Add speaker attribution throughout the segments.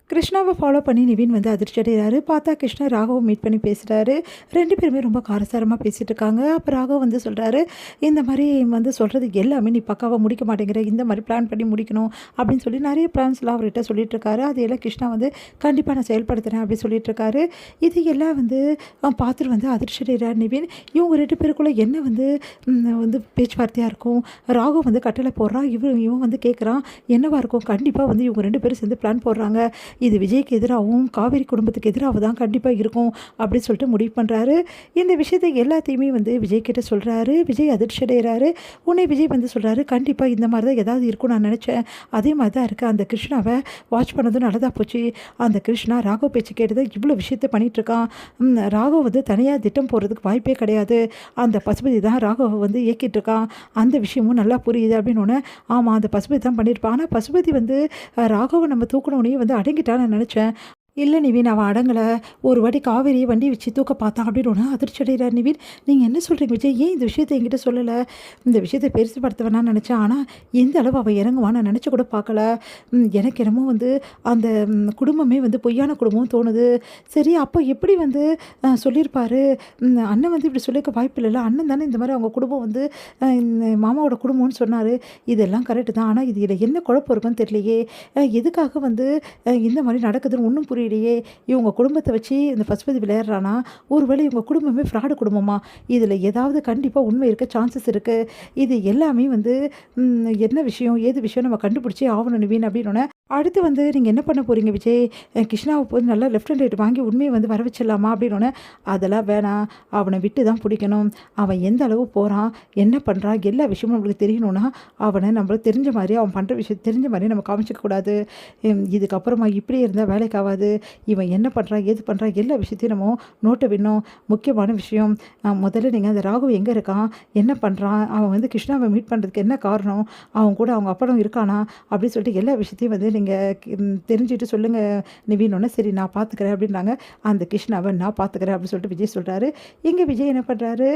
Speaker 1: கிருஷ்ணாவை follow பண்ணி நிவின் வந்து அதிர்ச்சி அடைகிறாரு. பார்த்தா கிருஷ்ணா ராகவ மீட் பண்ணி பேசுகிறாரு. 2 பேருமே ரொம்ப காரசாரமாக பேசிகிட்டு இருக்காங்க. அப்போ ராகவ் வந்து சொல்கிறாரு, இந்த மாதிரி வந்து சொல்கிறது எல்லாமே நீ பக்காவாக முடிக்க மாட்டேங்கிற, இந்த மாதிரி பிளான் பண்ணி முடிக்கணும் அப்படின்னு சொல்லி நிறைய பிளான்ஸ்லாம் அவர்கிட்ட சொல்லிட்டு இருக்காரு. அதையெல்லாம் கிருஷ்ணா வந்து கண்டிப்பாக நான் செயல்படுத்துகிறேன் அப்படின்னு சொல்லிட்டு இருக்காரு. இது எல்லாம் வந்து பார்த்துட்டு வந்து அதிர்ச்சி அடைகிறார் நிவின். இவங்க 2 பேருக்குள்ளே என்ன வந்து வந்து பேச்சுவார்த்தையாக இருக்கும். ராகவ் வந்து கட்டளை போடுறான். இவன் வந்து கேட்குறான் என்னவா இருக்கும். கண்டிப்பாக வந்து இவங்க 2 பேரும் சேர்ந்து பிளான் போடுறாங்க. இது விஜய்க்கு எதிராகவும் காவேரி குடும்பத்துக்கு எதிராக தான் கண்டிப்பாக இருக்கும் அப்படின்னு சொல்லிட்டு முடிவு பண்ணுறாரு. இந்த விஷயத்தை எல்லாத்தையுமே வந்து விஜய் கிட்ட சொல்கிறாரு. விஜய் அதிர்ச்சி அடைகிறாரு. உடனே விஜய் வந்து சொல்கிறாரு, கண்டிப்பாக இந்த மாதிரி தான் ஏதாவது இருக்கும் நான் நினச்சேன். அதே மாதிரி தான் இருக்குது. அந்த கிருஷ்ணாவை வாட்ச் பண்ணதும் நல்லதாக போச்சு. அந்த கிருஷ்ணா ராகவ் பேச்சு கேட்டு தான் இவ்வளோ விஷயத்தை பண்ணிகிட்ருக்கான். ராகவ் வந்து தனியாக திட்டம் போடுறதுக்கு வாய்ப்பே கிடையாது. அந்த பசுபதி தான் ராகவ் வந்து இயக்கிட்டு இருக்கான். அந்த விஷயமும் நல்லா புரியுது அப்படின்னு ஒன்று. ஆமாம், அந்த பசுபதி தான் பண்ணியிருப்பான். ஆனால் பசுபதி வந்து ராகவை நம்ம தூக்கணுன்னே வந்து அடங்கிட்டான்னு நான் நினச்சேன். இல்லை நிவின், அவன் அடங்கலை. ஒரு வாட்டி காவேரியை வண்டி வச்சு தூக்க பார்த்தான் அப்படின்னு ஒன்று அதிர்ச்சி அடைகிறார் நிவின். நீங்கள் என்ன சொல்கிறீங்க விஜய்? ஏன் இந்த விஷயத்தை என்கிட்ட சொல்லலை? இந்த விஷயத்தை பெருசுப்படுத்த வேணான்னு நினச்சேன். ஆனால் எந்த அளவு அவன் இறங்குவான் நான் நினச்சி கூட பார்க்கல. எனக்கு என்னமோ வந்து அந்த குடும்பமே வந்து பொய்யான குடும்பம் தோணுது. சரி, அப்போ எப்படி வந்து சொல்லியிருப்பாரு? அண்ணன் வந்து இப்படி சொல்லியிருக்க வாய்ப்பு இல்லைல்ல. அண்ணன் தானே இந்த மாதிரி அவங்க குடும்பம் வந்து இந்த மாமாவோட குடும்பம்னு சொன்னார். இதெல்லாம் கரெக்டு தான். ஆனால் இதில் என்ன குழப்பம் இருக்குன்னு தெரியலையே. எதுக்காக வந்து இந்த மாதிரி நடக்குதுன்னு ஒன்றும் புரியல. இவங்க குடும்பத்தை வச்சு இந்த பசுபதி விளையாடுறானா? ஒருவேளை இவங்க குடும்பமே ஃப்ராடு குடும்பமா? இதில் ஏதாவது கண்டிப்பாக உண்மை இருக்க சான்சஸ் இருக்குது. இது எல்லாமே வந்து என்ன விஷயம் ஏது விஷயம் நம்ம கண்டுபிடிச்சி ஆகணும் நிவின் அப்படின்னு. அடுத்து வந்து நீங்கள் என்ன பண்ண போகிறீங்க விஜய்? கிருஷ்ணாவை போய் நல்லா லெஃப்ட் அண்ட் ரைட் வாங்கி உண்மையை வந்து வர வச்சிடலாமா அப்படின்னு. அதெல்லாம் வேணாம், அவனை விட்டு தான் பிடிக்கணும். அவன் எந்த அளவு போகிறான், என்ன பண்ணுறான், எல்லா விஷயமும் நம்மளுக்கு தெரியணும்னா அவனை நம்மளுக்கு தெரிஞ்ச மாதிரி அவன் பண்ணுற விஷயம் தெரிஞ்ச மாதிரி நம்ம காமிச்சிக்கக்கூடாது. இதுக்கப்புறமா இப்படியே இருந்தால் வேலைக்கு ஆகாது. இவன் என்ன பண்ணுறான் ஏது பண்ணுறான் எல்லா விஷயத்தையும் நம்ம நோட்டை விடணும். முக்கியமான விஷயம், முதல்ல நீங்கள் அந்த ராகவ் எங்கே இருக்கான், என்ன பண்ணுறான், அவன் வந்து கிருஷ்ணாவை மீட் பண்ணுறதுக்கு என்ன காரணம், அவன் கூட அவங்க அப்படம் இருக்கானா அப்படின்னு சொல்லிட்டு எல்லா விஷயத்தையும் வந்து நீங்கள் தெரிஞ்சுட்டு சொல்லுங்கள் நிவின். சரி நான் பார்த்துக்கிறேன் அப்படின்றாங்க. அந்த கிருஷ்ணாவை நான் பார்த்துக்கிறேன் அப்படின்னு சொல்லிட்டு விஜய் சொல்கிறாரு. இங்கே விஜய் என்ன பண்ணுறாரு,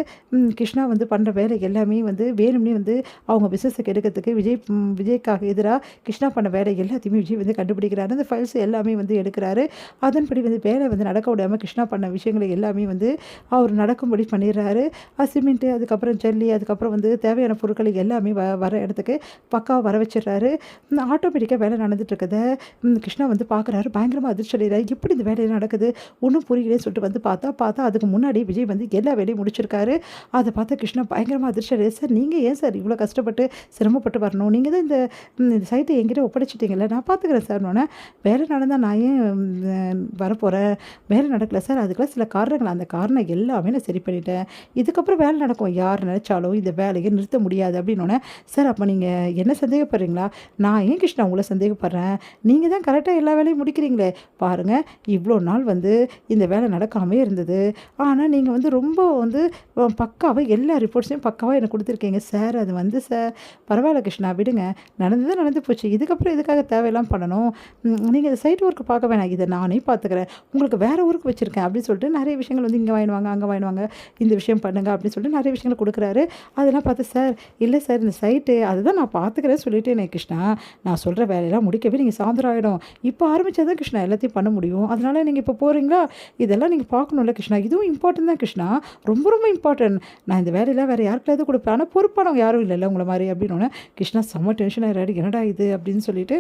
Speaker 1: கிருஷ்ணா வந்து பண்ணுற வேலை எல்லாமே வந்து வேணும்னே வந்து அவங்க பிஸ்னஸை கெடுக்கிறதுக்கு விஜய்க்காக எதிராக கிருஷ்ணா பண்ண வேலை எல்லாத்தையுமே விஜய் வந்து கண்டுபிடிக்கிறாரு. அந்த ஃபைல்ஸ் எல்லாமே வந்து எடுக்கிறாரு. அதன்படி வந்து வேலை வந்து நடக்க விடாமல் கிருஷ்ணா பண்ண விஷயங்களை எல்லாமே வந்து அவர் நடக்கும்படி பண்ணிடுறாரு. சிமெண்ட்டு, அதுக்கப்புறம் ஜல்லி, அதுக்கப்புறம் வந்து தேவையான பொருட்களை எல்லாமே வர இடத்துக்கு பக்காவாக வர வச்சிடுறாரு. ஆட்டோமேட்டிக்காக வேலை நடந்துட்டு இருக்கதை கிருஷ்ணா வந்து பார்க்குறாரு. பயங்கரமாக அதிர்ச்சி அடைகிறாரு. எப்படி இந்த வேலையில் நடக்குது ஒன்றும் புரியலேன்னு சொல்லிட்டு வந்து பார்த்தா அதுக்கு முன்னாடி விஜய் வந்து எல்லா வேலையும் முடிச்சிருக்காரு. அதை பார்த்தா கிருஷ்ணா பயங்கரமாக அதிர்ச்சி அடையாது. சார் நீங்கள் ஏன் சார் இவ்வளோ கஷ்டப்பட்டு சிரமப்பட்டு வரணும்? நீங்கள் தான் இந்த சைட்டை என்கிட்ட ஒப்படைச்சிட்டிங்கல்ல, நான் பார்த்துக்கிறேன் சார்னோன்னே. வேலை நடந்தால் நான் ஏன் வரப்போகிறேன்? வேலை நடக்கலை சார், அதுக்கெல்லாம் சில காரணங்கள், அந்த காரணம் எல்லாமே நான் சரி பண்ணிட்டேன். இதுக்கப்புறம் வேலை நடக்கும். யார் நினச்சாலும் இந்த வேலையை நிறுத்த முடியாது அப்படின்னோடனே, சார் அப்போ நீங்கள் என்ன சந்தேகப்படுறீங்களா? நான் ஏன் கிருஷ்ணா உங்களை சந்தேகப்படுறேன்? நீங்கள் தான் கரெக்டாக எல்லா வேலையும் முடிக்கிறீங்களே. பாருங்கள், இவ்வளோ நாள் வந்து இந்த வேலை நடக்காமே இருந்தது. ஆனால் நீங்கள் வந்து ரொம்ப வந்து பக்காவாக எல்லா ரிப்போர்ட்ஸையும் பக்காவாக எனக்கு கொடுத்துருக்கீங்க சார். அது வந்து சார் பரவாயில்ல கிருஷ்ணா, விடுங்க, நடந்தது நடந்து போச்சு. இதுக்கப்புறம் எதுக்காக தேவையெல்லாம் பண்ணணும்? நீங்கள் இந்த சைட் ஒர்க்கு பார்க்க வேணாம், இதை நானே பார்த்துக்கிறேன். உங்களுக்கு வேறு ஊருக்கு வச்சுருக்கேன் அப்படின்னு சொல்லிட்டு நிறைய விஷயங்கள் வந்து இங்கே வாங்கிடுவாங்க அங்கே வாங்கிடுவாங்க, இந்த விஷயம் பண்ணுங்க அப்படின்னு சொல்லிட்டு நிறைய விஷயங்கள் கொடுக்குறாரு. அதெல்லாம் பார்த்து சார் இல்லை சார் இந்த சைட்டு அதுதான் நான் பார்த்துக்கிறேன்னு சொல்லிட்டு எனக்கு கிருஷ்ணா, நான் சொல்கிற வேலையெல்லாம் முடிக்கவே நீங்கள் சாயந்தரம் ஆகிடும். இப்போ ஆரம்பித்தா தான் கிருஷ்ணா எல்லாத்தையும் பண்ண முடியும். அதனால் நீங்கள் இப்போ போகிறீங்களா, இதெல்லாம் நீங்கள் பார்க்கணும்ல கிருஷ்ணா, இதுவும் இம்பார்ட்டன்ட் தான் கிருஷ்ணா, ரொம்ப ரொம்ப இம்பார்ட்டன்ட். நான் இந்த வேலையெல்லாம் வேறு யாருக்காவது கொடுப்பேன், ஆனால் பொறுப்பானவங்க யாரும் இல்லைல்ல உங்களை மாதிரி அப்படின்னு. கிருஷ்ணா செம்ம டென்ஷன் ஆகிறாரு. என்னடா இது அப்படின்னு சொல்லிட்டு